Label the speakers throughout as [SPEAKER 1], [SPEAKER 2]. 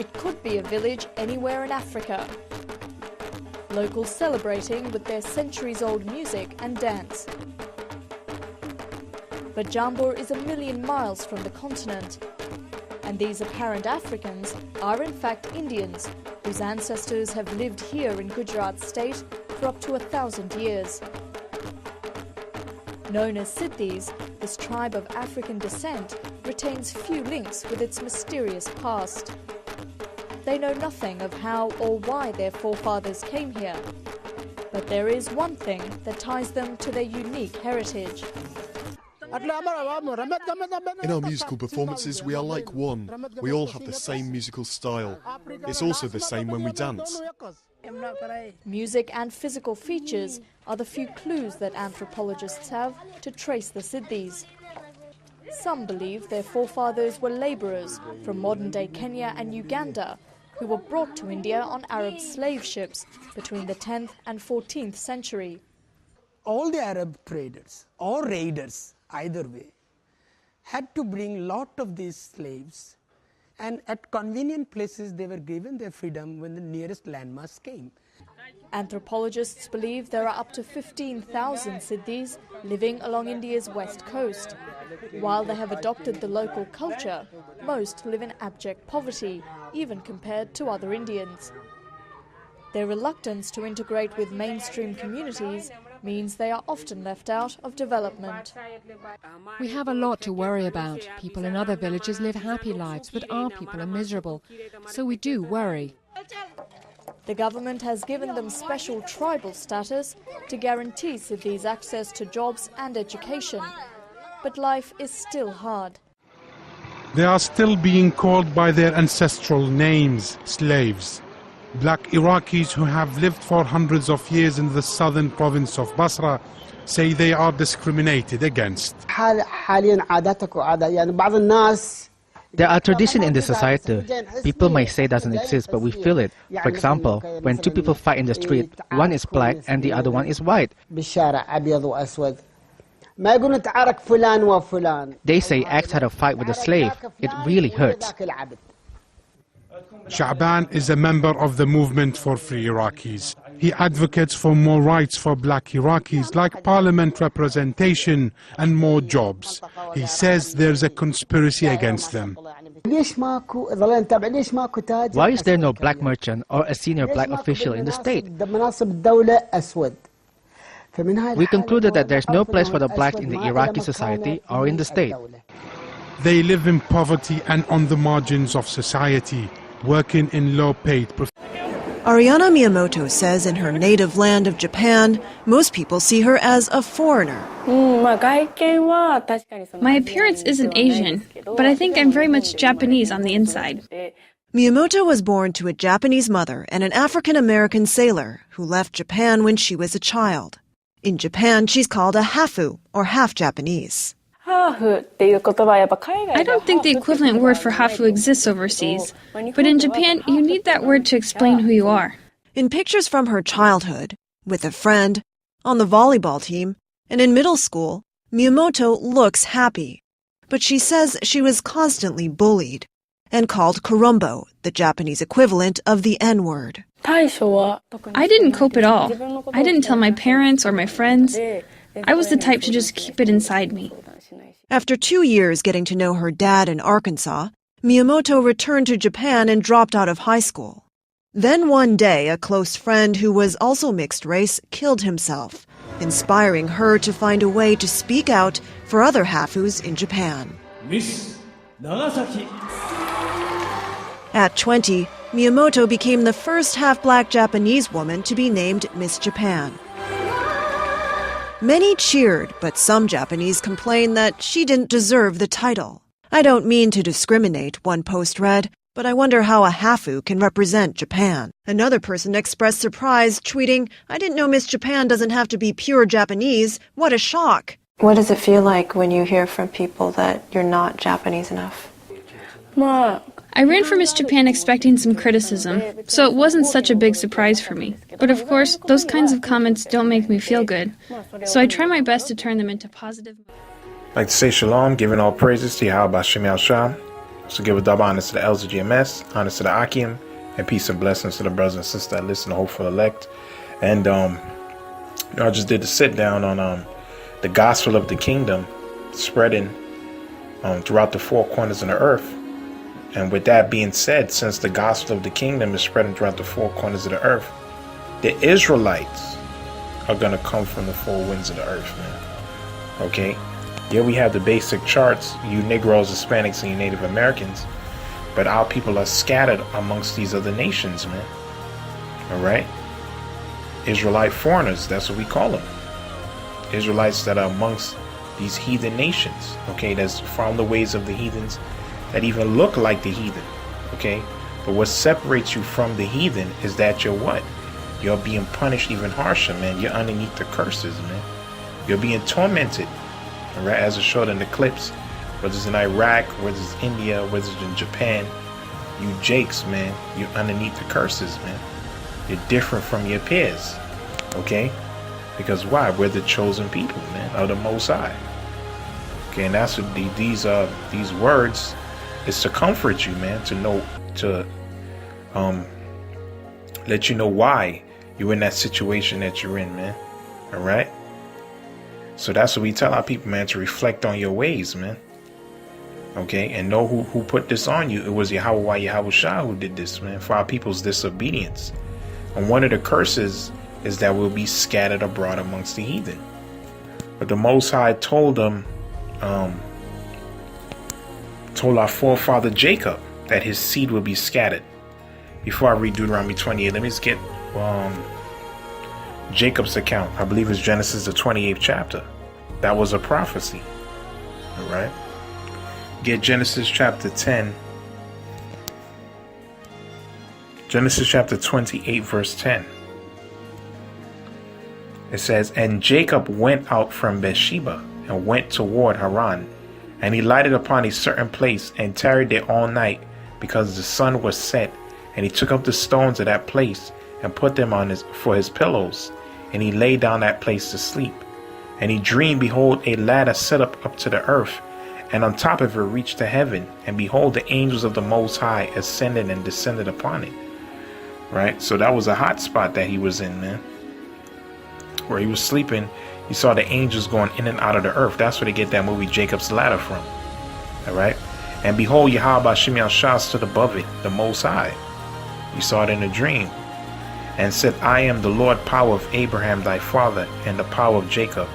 [SPEAKER 1] it could be a village anywhere in Africa. Locals celebrating with their centuries-old music and dance. But Jambur is a million miles from the continent, and these apparent Africans are in fact Indians, whose ancestors have lived here in Gujarat state for up to 1,000 years. Known as Siddis, this tribe of African descent retains few links with its mysterious past. They know nothing of how or why their forefathers came here, but there is one thing that ties them to their unique heritage.
[SPEAKER 2] In our musical performances, we are like one. We all have the same musical style. It's also the same when we dance.
[SPEAKER 1] Music and physical features are the few clues that anthropologists have to trace the Siddis. Some believe their forefathers were labourers from modern-day Kenya and Uganda, who were brought to India on Arab slave ships between the 10th and 14th century.
[SPEAKER 3] All the Arab traders or raiders, either way, had to bring lot of these slaves, and at convenient places they were given their freedom when the nearest landmass came.
[SPEAKER 1] Anthropologists believe there are up to 15,000 Siddis living along India's west coast. While they have adopted the local culture, most live in abject poverty, even compared to other Indians. Their reluctance to integrate with mainstream communities means they are often left out of development.
[SPEAKER 4] We have a lot to worry about. People in other villages live happy lives, but our people are miserable. So we do worry.
[SPEAKER 1] The government has given them special tribal status to guarantee Siddis access to jobs and education. But life is still hard.
[SPEAKER 5] They are still being called by their ancestral names, slaves. Black Iraqis who have lived for hundreds of years in the southern province of Basra say they are discriminated against.
[SPEAKER 6] There are traditions in this society. People may say it doesn't exist, but we feel it. For example, when two people fight in the street, one is black and the other one is white. They say X had a fight with a slave. It really hurts.
[SPEAKER 5] Sha'ban is a member of the movement for free Iraqis. He advocates for more rights for black Iraqis, like parliament representation and more jobs. He says there's a conspiracy against them.
[SPEAKER 6] Why is there no black merchant or a senior black official in the state? We concluded that there's no place for the black in the Iraqi society or in the state.
[SPEAKER 5] They live in poverty and on the margins of society, working in low-paid professions.
[SPEAKER 7] Ariana Miyamoto says in her native land of Japan, most people see her as a foreigner.
[SPEAKER 8] My appearance isn't Asian, but I think I'm very much Japanese on the inside.
[SPEAKER 7] Miyamoto was born to a Japanese mother and an African-American sailor who left Japan when she was a child. In Japan, she's called a hafu, or half-Japanese.
[SPEAKER 8] I don't think the equivalent word for hafu exists overseas, but in Japan, you need that word to explain who you are.
[SPEAKER 7] In pictures from her childhood, with a friend, on the volleyball team, and in middle school, Miyamoto looks happy. But she says she was constantly bullied and called kurumbo, the Japanese equivalent of the N-word.
[SPEAKER 8] I didn't cope at all. I didn't tell my parents or my friends. I was the type to just keep it inside me.
[SPEAKER 7] After 2 years getting to know her dad in Arkansas, Miyamoto returned to Japan and dropped out of high school. Then one day, a close friend who was also mixed race killed himself, inspiring her to find a way to speak out for other hafus in Japan.
[SPEAKER 9] Miss Nagasaki.
[SPEAKER 7] At 20, Miyamoto became the first half-black Japanese woman to be named Miss Japan. Many cheered, but some Japanese complained that she didn't deserve the title. I don't mean to discriminate, one post read, but I wonder how a hafu can represent Japan. Another person expressed surprise, tweeting, I didn't know Miss Japan doesn't have to be pure Japanese. What a shock.
[SPEAKER 10] What does it feel like when you hear from people that you're not Japanese enough?
[SPEAKER 8] I ran for Miss Japan expecting some criticism, so it wasn't such a big surprise for me. But of course, those kinds of comments don't make me feel good, so I try my best to turn them into positive.
[SPEAKER 11] I'd like to say shalom, giving all praises to Yahawah B'Shem Yahushua. So give a double honor to the elders of GMS, honor to the Akim, and peace and blessings to the brothers and sisters that listen to Hopeful Elect. And I just did the sit down on the gospel of the kingdom spreading throughout the four corners of the earth. And with that being said, since the gospel of the kingdom is spreading throughout the four corners of the earth, the Israelites are going to come from the four winds of the earth, man. Okay? Yeah, we have the basic charts, you Negroes, Hispanics, and you Native Americans, but our people are scattered amongst these other nations, man. All right? Israelite foreigners, that's what we call them. Israelites that are amongst these heathen nations, okay, that's from the ways of the heathens, that even look like the heathen, okay? But what separates you from the heathen is that you're what? You're being punished even harsher, man. You're underneath the curses, man. You're being tormented, all right, as it showed in the clips, whether it's in Iraq, whether it's India, whether it's in Japan, you jakes, man, you're underneath the curses, man. You're different from your peers, okay? Because why? We're the chosen people, man, of the Most High. Okay, and that's what these words is to comfort you, man, to know, to let you know why you're in that situation that you're in, man. All right? So that's what we tell our people, man, to reflect on your ways, man. Okay, and know who put this on you. It was Yahawah, Yahawashi who did this, man, for our people's disobedience. And one of the curses is that we'll be scattered abroad amongst the heathen. But the Most High told them, told our forefather Jacob that his seed will be scattered. Before I read Deuteronomy 28, let me just get Jacob's account. I believe it's Genesis, the 28th chapter. That was a prophecy. All right. Get Genesis chapter 10. Genesis chapter 28, verse 10. It says, "And Jacob went out from Beersheba and went toward Haran, and he lighted upon a certain place and tarried there all night, because the sun was set. And he took up the stones of that place and put them on for his pillows, and he lay down that place to sleep. And he dreamed, behold, a ladder set up to the earth, and on top of it reached to heaven, and behold, the angels of the Most High ascended and descended upon it." Right? So that was a hot spot that he was in, man. Where he was sleeping, he saw the angels going in and out of the earth. That's where they get that movie Jacob's Ladder from. All right? And behold, Yahawah Shah stood above it, the Most High. You saw it in a dream. And said, "I am the Lord power of Abraham thy father, and the power of Jacob.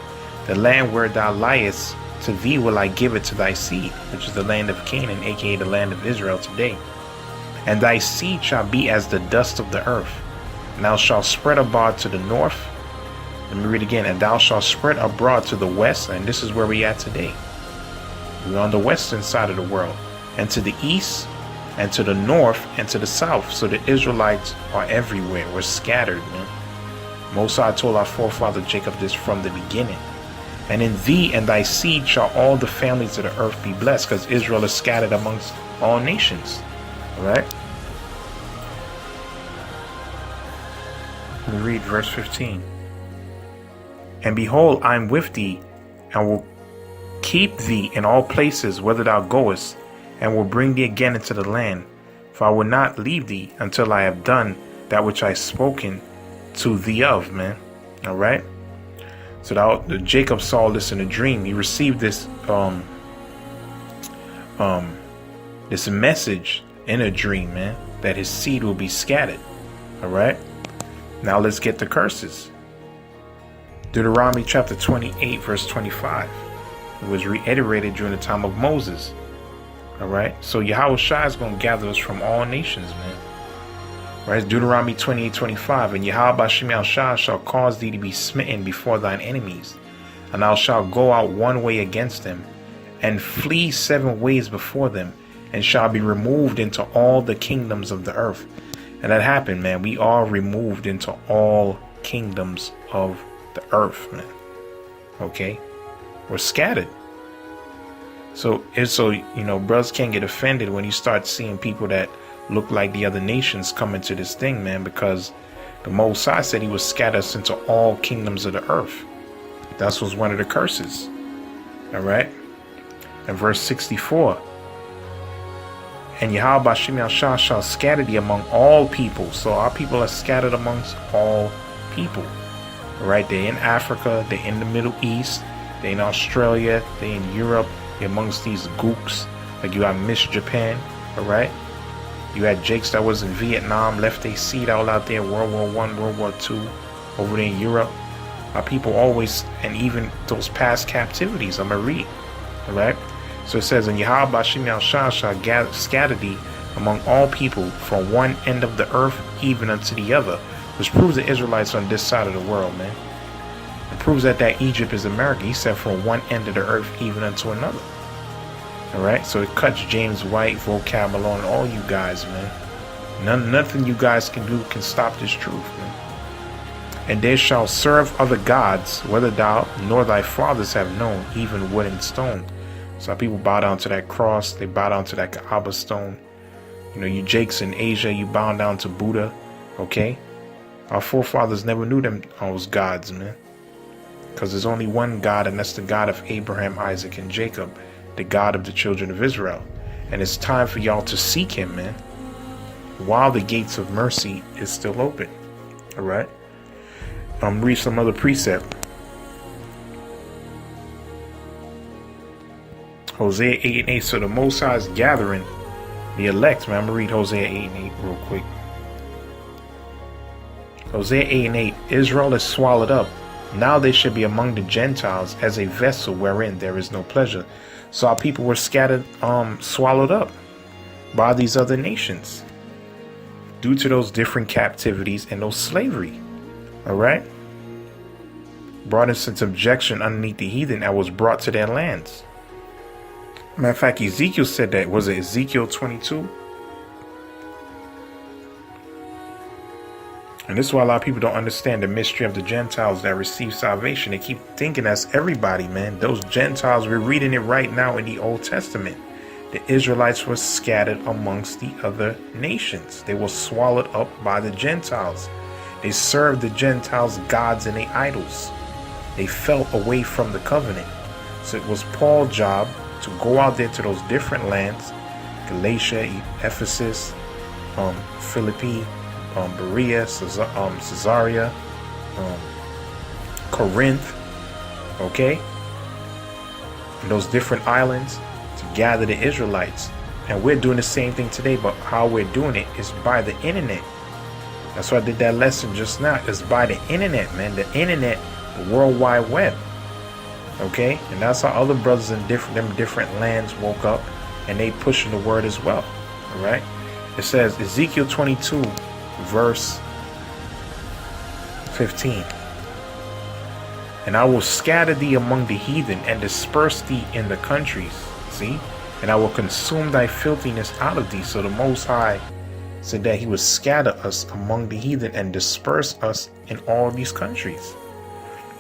[SPEAKER 11] The land where thou liest, to thee will I give it to thy seed," which is the land of Canaan, aka the land of Israel today. "And thy seed shall be as the dust of the earth. And thou shalt spread abroad to the north." Let me read again. "And thou shalt spread abroad to the west," and this is where we at today. We're on the western side of the world. "And to the east, and to the north, and to the south." So the Israelites are everywhere. We're scattered, man. Most High told our forefather Jacob this from the beginning. "And in thee and thy seed shall all the families of the earth be blessed," because Israel is scattered amongst all nations. All right? Let me read verse 15. "And behold, I am with thee, and will keep thee in all places whither thou goest, and will bring thee again into the land. For I will not leave thee until I have done that which I have spoken to thee of," man. All right? So Jacob saw this in a dream. He received this this message in a dream, man, that his seed will be scattered. All right? Now let's get the curses. Deuteronomy chapter 28, verse 25. It was reiterated during the time of Moses. All right? So Yahawashi is going to gather us from all nations, man. Right? Deuteronomy 28, 25. "And Yahawah shall cause thee to be smitten before thine enemies, and thou shalt go out one way against them, and flee 7 ways before them, and shall be removed into all the kingdoms of the earth." And that happened, man. We are removed into all kingdoms of the earth, man. Okay? We're scattered. So brothers can't get offended when you start seeing people that look like the other nations come into this thing, man, because the Most High said he would scatter us into all kingdoms of the earth. That was one of the curses. All right? And verse 64. And Yahawah Shemiel Shah shall scatter thee among all people. So our people are scattered amongst all people. Right? They're in Africa, they're in the Middle East, they're in Australia, they're in Europe, they're amongst these gooks. Like you have Miss Japan, alright? You had Jakes that was in Vietnam, left their seed all out there, World War I, World War II, over there in Europe. Our people always, and even those past captivities, I'm going to read, alright? So it says, and Yahawah Shemiel Shah shall scatter thee among all people from one end of the earth even unto the other, which proves the Israelites on this side of the world, man. It proves that Egypt is America. He said from one end of the earth even unto another. Alright, so it cuts James White, Vocab Malone, all you guys, man. Nothing you guys can do can stop this truth, man. And they shall serve other gods, whether thou nor thy fathers have known, even wood and stone. So people bow down to that cross, they bow down to that Kaaba stone. You know, you Jakes in Asia, you bow down to Buddha, okay? Our forefathers never knew them those gods, man. Because there's only one God, and that's the God of Abraham, Isaac, and Jacob, the God of the children of Israel. And it's time for y'all to seek him, man, while the gates of mercy is still open. Alright? Read some other precept. Hosea 8 and 8. So the Most High is gathering the elect, man. I'm going to read Hosea 8 and 8 real quick. Hosea 8 and 8. Israel is swallowed up. Now they should be among the Gentiles as a vessel wherein there is no pleasure. So our people were scattered, swallowed up by these other nations due to those different captivities and those slavery. Alright? Brought into subjection underneath the heathen that was brought to their lands. Matter of fact, Ezekiel said that. Was it Ezekiel 22? And this is why a lot of people don't understand the mystery of the Gentiles that receive salvation. They keep thinking that's everybody, man. Those Gentiles, we're reading it right now in the Old Testament. The Israelites were scattered amongst the other nations. They were swallowed up by the Gentiles. They served the Gentiles' gods and their idols. They fell away from the covenant. So it was Paul's job to go out there to those different lands, Galatia, Ephesus, Philippi, Berea, Caesarea, Corinth, okay? And those different islands to gather the Israelites. And we're doing the same thing today, but how we're doing it is by the internet. That's why I did that lesson just now. It's by the internet, man. The internet, the World Wide Web. Okay? And that's how other brothers in different lands woke up and they pushing the word as well. Alright? It says Ezekiel 22 verse 15. And I will scatter thee among the heathen and disperse thee in the countries. See? And I will consume thy filthiness out of thee. So the Most High said that he would scatter us among the heathen and disperse us in all these countries.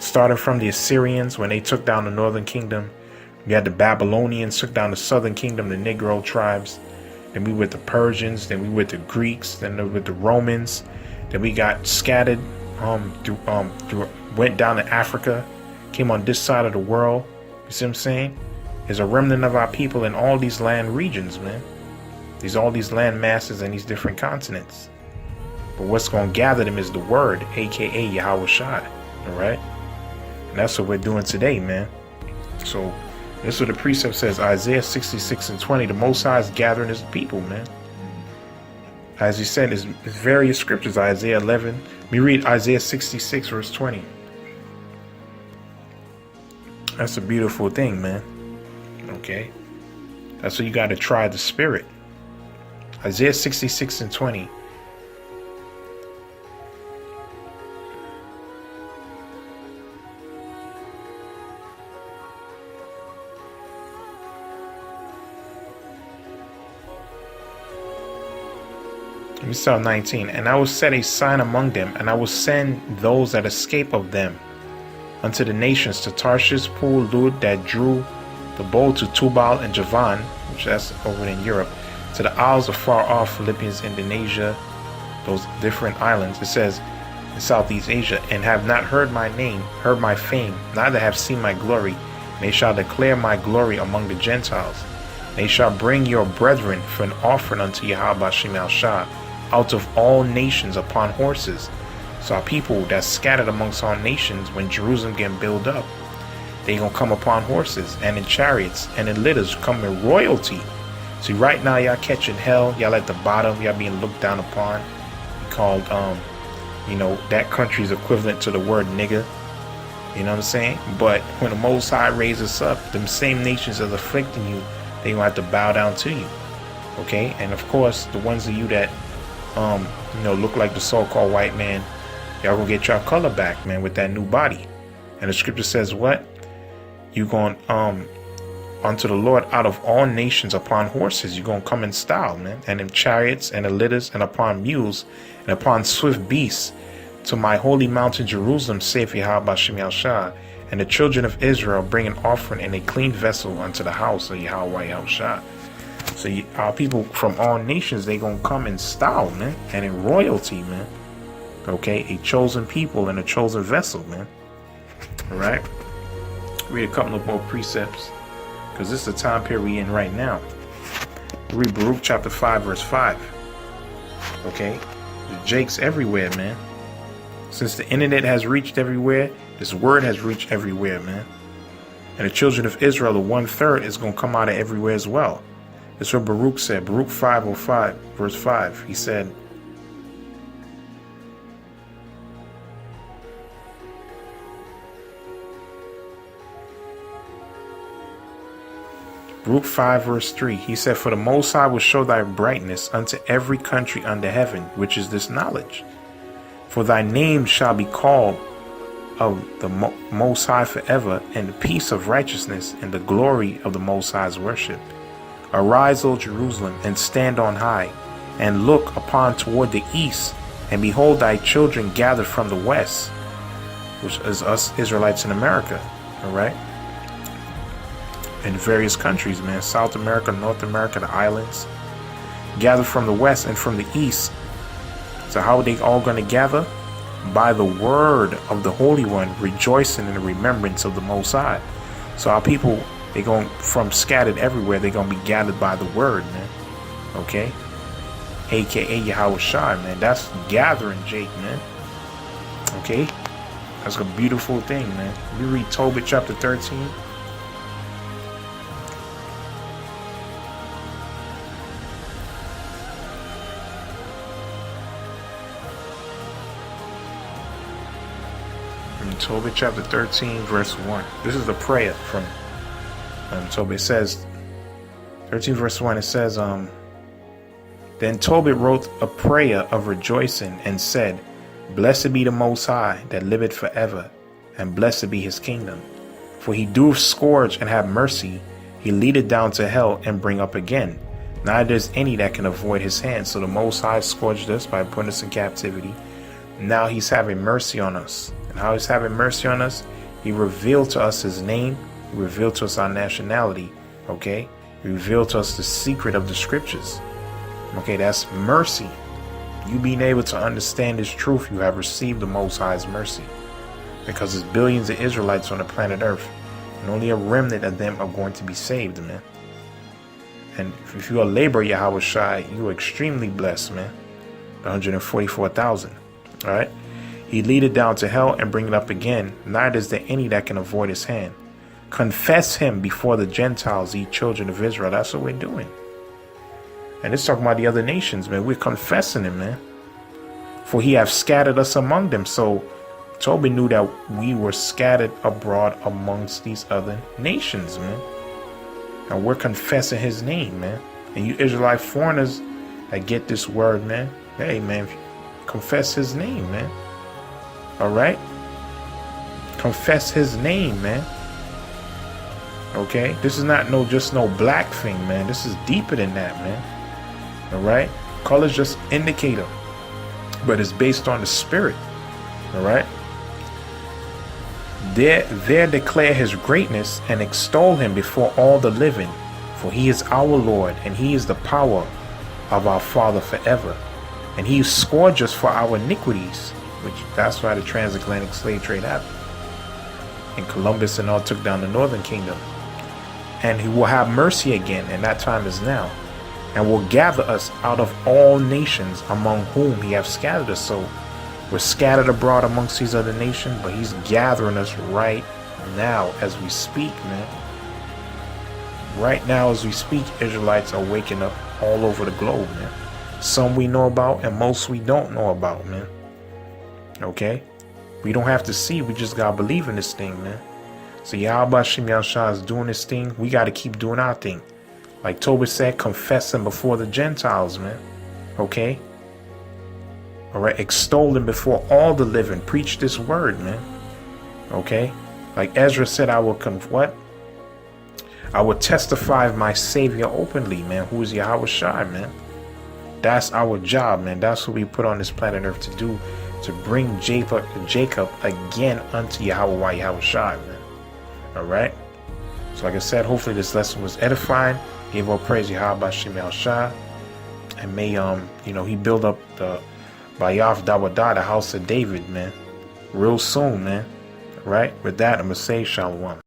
[SPEAKER 11] Starting from the Assyrians when they took down the northern kingdom. We had the Babylonians took down the southern kingdom, the Negro tribes. Then we with the Persians. Then we with the Greeks. Then with the Romans. Then we got scattered went down to Africa. Came on this side of the world. You see what I'm saying? There's a remnant of our people in all these land regions, man. There's all these land masses and these different continents. But what's going to gather them is the word, aka Yahawashi. Alright? And that's what we're doing today, man. So this is what the precept says. Isaiah 66 and 20. The Most High is gathering his people, man. As he said, there's various scriptures. Isaiah 11. We read Isaiah 66 verse 20. That's a beautiful thing, man. Okay? That's what you got to try the spirit. Isaiah 66 and 20. Let me start 19. And I will set a sign among them, and I will send those that escape of them unto the nations, to Tarshish, Pool, Lud, that drew the bow, to Tubal and Javan, which that's over in Europe, to the isles of far off, Philippines, Indonesia, those different islands. It says in Southeast Asia, and have not heard my name, heard my fame, neither have seen my glory. And they shall declare my glory among the Gentiles. They shall bring your brethren for an offering unto Yahawah out of all nations upon horses. So our people that's scattered amongst all nations, when Jerusalem get built up, they gonna come upon horses and in chariots and in litters, come in royalty. See, right now y'all catching hell, y'all at the bottom, y'all being looked down upon. Called you know, that country's equivalent to the word nigger. You know what I'm saying? But when the Most High raises up, them same nations that are afflicting you, they gonna have to bow down to you. Okay? And of course, the ones of you that you know, look like the so-called white man, y'all gonna get your color back, man, with that new body. And the scripture says what? You going unto the Lord out of all nations upon horses. You're gonna come in style, man, and in chariots and in litters and upon mules and upon swift beasts to my holy mountain Jerusalem, saith Yahawah, and the children of Israel bring an offering in a clean vessel unto the house of Yahawah. So our people from all nations, they gonna come in style, man, and in royalty, man. Okay, a chosen people and a chosen vessel, man. All right. Read a couple of more precepts, because this is the time period we're in right now. Read Baruch chapter 5, verse 5. Okay? The Jakes everywhere, man. Since the internet has reached everywhere, this word has reached everywhere, man. And the children of Israel, the 1/3, is going to come out of everywhere as well. That's what Baruch said. Baruch 5:05, verse 5. He said, Baruch 5 verse 3, he said, for the Most High will show thy brightness unto every country under heaven, which is this knowledge. For thy name shall be called of the Most High forever, and the peace of righteousness and the glory of the Most High's worship. Arise, O Jerusalem, and stand on high, and look upon toward the east, and behold thy children gathered from the west, which is us Israelites in America, all right? In various countries, man, South America, North America, the islands, gather from the west and from the east. So how are they all going to gather? By the word of the Holy One, rejoicing in the remembrance of the Most High. So our people, they going from scattered everywhere, they're going to be gathered by the word, man. Okay? AKA Yahawashi, man. That's gathering, Jake, man. Okay? That's a beautiful thing, man. We read Tobit chapter 13. Tobit chapter 13 verse 1. This is the prayer from Tobit. It says 13 verse 1, it says then Tobit wrote a prayer of rejoicing and said, blessed be the Most High that liveth forever, and blessed be his kingdom. For he doeth scourge and have mercy, he leadeth down to hell and bring up again. Neither is any that can avoid his hand. So the Most High scourged us by putting us in captivity. Now he's having mercy on us. And how he's having mercy on us? He revealed to us his name. He revealed to us our nationality. Okay? He revealed to us the secret of the scriptures. Okay, that's mercy. You being able to understand this truth, you have received the Most High's mercy. Because there's billions of Israelites on the planet Earth, and only a remnant of them are going to be saved, man. And if you are labor Yahawashi, you are extremely blessed, man. 144,000. All right? He lead it down to hell and bring it up again. Neither is there any that can avoid his hand. Confess him before the Gentiles, ye children of Israel. That's what we're doing. And it's talking about the other nations, man. We're confessing him, man. For he hath scattered us among them. So Tobit knew that we were scattered abroad amongst these other nations, man. And we're confessing his name, man. And you Israelite foreigners that get this word, man. Hey, man, confess his name, man. All right? Confess his name, man. Okay? This is not just no black thing, man. This is deeper than that, man. All right? Colors just indicate him. But it's based on the spirit. All right? There declare his greatness and extol him before all the living. For he is our Lord, and he is the power of our Father forever. And he scourged us for our iniquities. Which that's why the transatlantic slave trade happened. And Columbus and all took down the northern kingdom. And he will have mercy again, and that time is now. And will gather us out of all nations among whom he hath scattered us. So we're scattered abroad amongst these other nations, but he's gathering us right now as we speak, man. Right now as we speak, Israelites are waking up all over the globe, man. Some we know about and most we don't know about, man. Okay? We don't have to see, we just gotta believe in this thing, man. So Yahawashi is doing this thing, we gotta keep doing our thing. Like Tobit said, confessing before the Gentiles, man. Okay? Alright, extol him before all the living. Preach this word, man. Okay? Like Ezra said, I will testify of my Savior openly, man. Who is Yahawashi, man. That's our job, man. That's what we put on this planet Earth to do. To bring Jacob again unto Yahawah, Yahawashi, man. Alright? So like I said, hopefully this lesson was edifying. Give all praise Yahawashi, and may he build up the Bayaf Dawadah, the house of David, man, real soon, man. Right? With that, I'm gonna say Shalom.